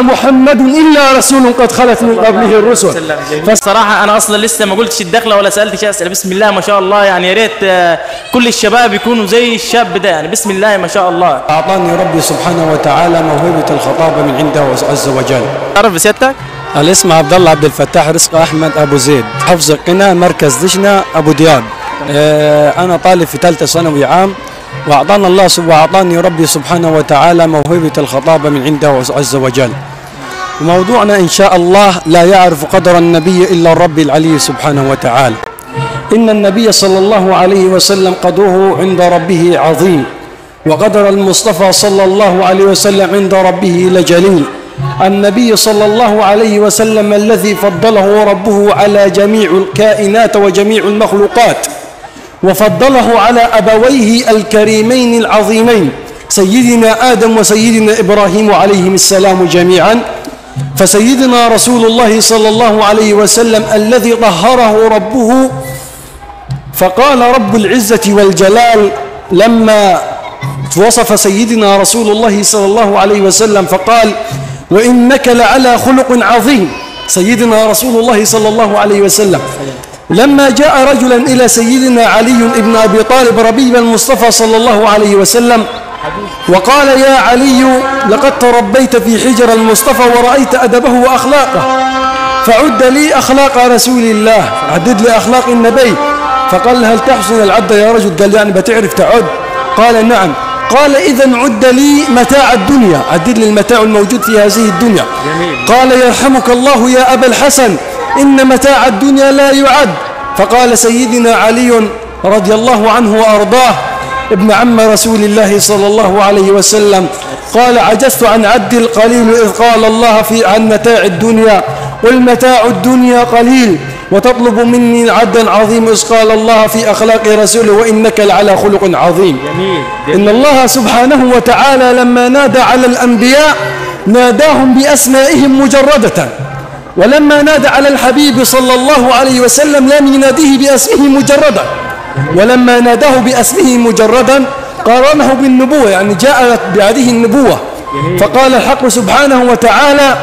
محمد إلا رسول قد خلت من قبله الرسل. فالصراحة أنا أصلا لسه ما قلتش الدخلة ولا سألتش أسئلة. بسم الله ما شاء الله، يعني يا ريت كل الشباب يكونوا زي الشاب ده، يعني بسم الله ما شاء الله. أعطاني ربي سبحانه وتعالى موهبة الخطابة من عنده عز وجل. تعرف بسيادتك؟ الاسم عبد الله عبد الفتاح رزق أحمد أبو زيد، حفظ القنا، مركز دشنا، أبو دياب. أنا طالب في ثالثة ثانوي عام، وأعطاني ربي سبحانه وتعالى موهبة الخطابة من عنده عز وجل. موضوعنا إن شاء الله لا يعرف قدر النبي إلا الرب العلي سبحانه وتعالى. إن النبي صلى الله عليه وسلم قدره عند ربه عظيم، وقدر المصطفى صلى الله عليه وسلم عند ربه لجليل. النبي صلى الله عليه وسلم الذي فضله ربه على جميع الكائنات وجميع المخلوقات، وفضله على أبويه الكريمين العظيمين سيدنا آدم وسيدنا إبراهيم عليهم السلام جميعا. فسيدنا رسول الله صلى الله عليه وسلم الذي طهره ربه، فقال رب العزة والجلال لما وصف سيدنا رسول الله صلى الله عليه وسلم فقال: وإنك لعلى خلق عظيم. سيدنا رسول الله صلى الله عليه وسلم لما جاء رجلا إلى سيدنا علي بن أبي طالب ربيب المصطفى صلى الله عليه وسلم وقال: يا علي، لقد تربيت في حجر المصطفى ورأيت أدبه وأخلاقه، فعد لي أخلاق رسول الله، عدد لي أخلاق النبي. فقال: هل تحسن العد يا رجل؟ قال: يعني بتعرف تعد؟ قال: نعم. قال: إذن عد لي متاع الدنيا، عدد لي المتاع الموجود في هذه الدنيا. قال: يرحمك الله يا أبا الحسن، إن متاع الدنيا لا يعد. فقال سيدنا علي رضي الله عنه وأرضاه ابن عم رسول الله صلى الله عليه وسلم، قال: عجزت عن عد القليل إذ قال الله عن متاع الدنيا: قل متاع الدنيا قليل وتطلب مني عدا عظيم، إذ قال الله في أخلاق رسوله: وإنك لعلى خلق عظيم. إن الله سبحانه وتعالى لما نادى على الأنبياء ناداهم بأسمائهم مجردة، ولما نادى على الحبيب صلى الله عليه وسلم لم يناديه باسمه مجردا، ولما ناداه باسمه مجردا قارنه بالنبوة، يعني جاءت بهذه النبوة. فقال الحق سبحانه وتعالى: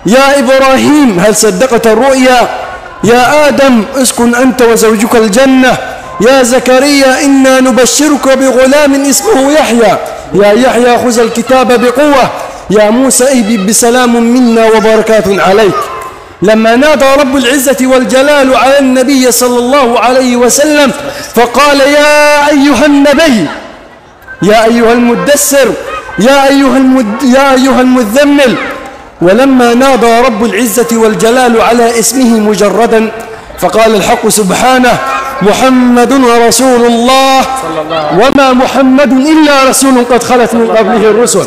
يا إبراهيم هل صدقت الرؤيا؟ يا آدم اسكن أنت وزوجك الجنة. يا زكريا إنا نبشرك بغلام اسمه يحيى. يا يحيى خذ الكتاب بقوة. يا موسى اهبط بسلام منا وبركات عليك. لما نادى رب العزة والجلال على النبي صلى الله عليه وسلم فقال: يا أيها النبي، يا أيها المدثر، يا أيها المزمل. ولما نادى رب العزة والجلال على اسمه مجردا فقال الحق سبحانه: محمد رسول الله، وما محمد إلا رسول قد خلت من قبله الرسل.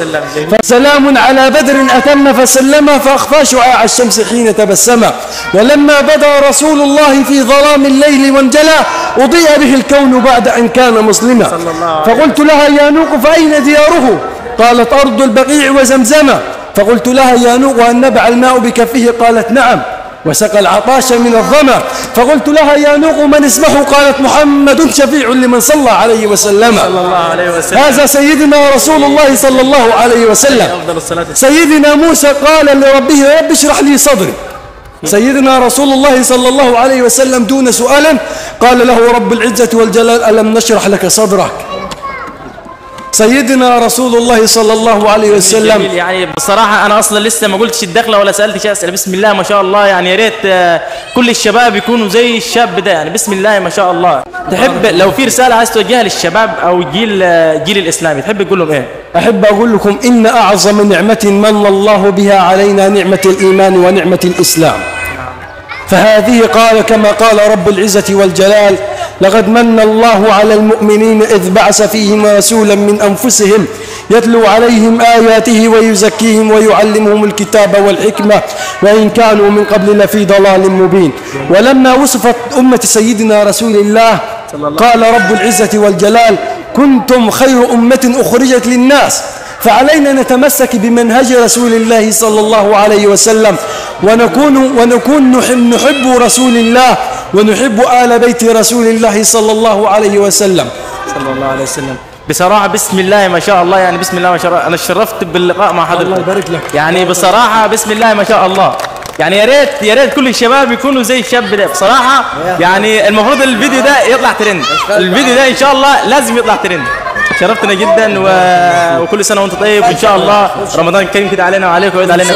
فسلام على بدر أتم فسلم، فأخفى شعاع الشمس حين تبسم. ولما بدا رسول الله في ظلام الليل وانجلى أضيء به الكون بعد أن كان مسلما. فقلت لها: يا نوق فأين دياره؟ قالت: أرض البقيع وزمزم. فقلت لها: يا نوق هل نبع الماء بكفه؟ قالت: نعم، وسقى العطاش من الظما. فقلت لها: يا نوق من اسمه؟ قالت: محمد شفيع لمن صلى عليه وسلم. هذا سيدنا رسول الله صلى الله عليه وسلم. سيدنا موسى قال لربه: رب اشرح لي صدري. سيدنا رسول الله صلى الله عليه وسلم دون سؤال قال له رب العزة والجلال: ألم نشرح لك صدرك؟ سيدنا رسول الله صلى الله عليه وسلم. يعني بصراحة أنا أصلا لسه ما قلتش الدخلة ولا سألتش أسئلة. بسم الله ما شاء الله، يعني يا ريت كل الشباب يكونوا زي الشاب ده، يعني بسم الله ما شاء الله. تحب لو في رسالة عايز توجهها للشباب أو جيل الإسلامي تحب تقول لهم إيه؟ أحب أقول لكم: إن أعظم نعمة من الله بها علينا نعمة الإيمان ونعمة الإسلام. فهذه قال كما قال رب العزة والجلال: لقد من الله على المؤمنين إذ بعث فيهم رسولا من أنفسهم يتلو عليهم آياته ويزكيهم ويعلمهم الكتاب والحكمة وإن كانوا من قبل لفي ضلال مبين. ولما وصفت أمة سيدنا رسول الله قال رب العزة والجلال: كنتم خير أمة أخرجت للناس. فعلينا نتمسك بمنهج رسول الله صلى الله عليه وسلم، ونكون نحب رسول الله ونحب آل بيت رسول الله صلى الله عليه وسلم. بصراحة بسم الله ما شاء الله، يعني بسم الله ما شاء الله، أنا اتشرفت باللقاء مع حضرتك. الله يبارك لك. يعني بصراحة بسم الله ما شاء الله، يعني يا ريت كل الشباب يكونوا زي الشاب ده بصراحة. يعني المفروض الفيديو ده يطلع ترند، الفيديو ده إن شاء الله لازم يطلع ترند. شرفتنا جدا وكل سنة وأنت طيب، وإن شاء الله رمضان كريم كده علينا وعليكم ويعيد علينا.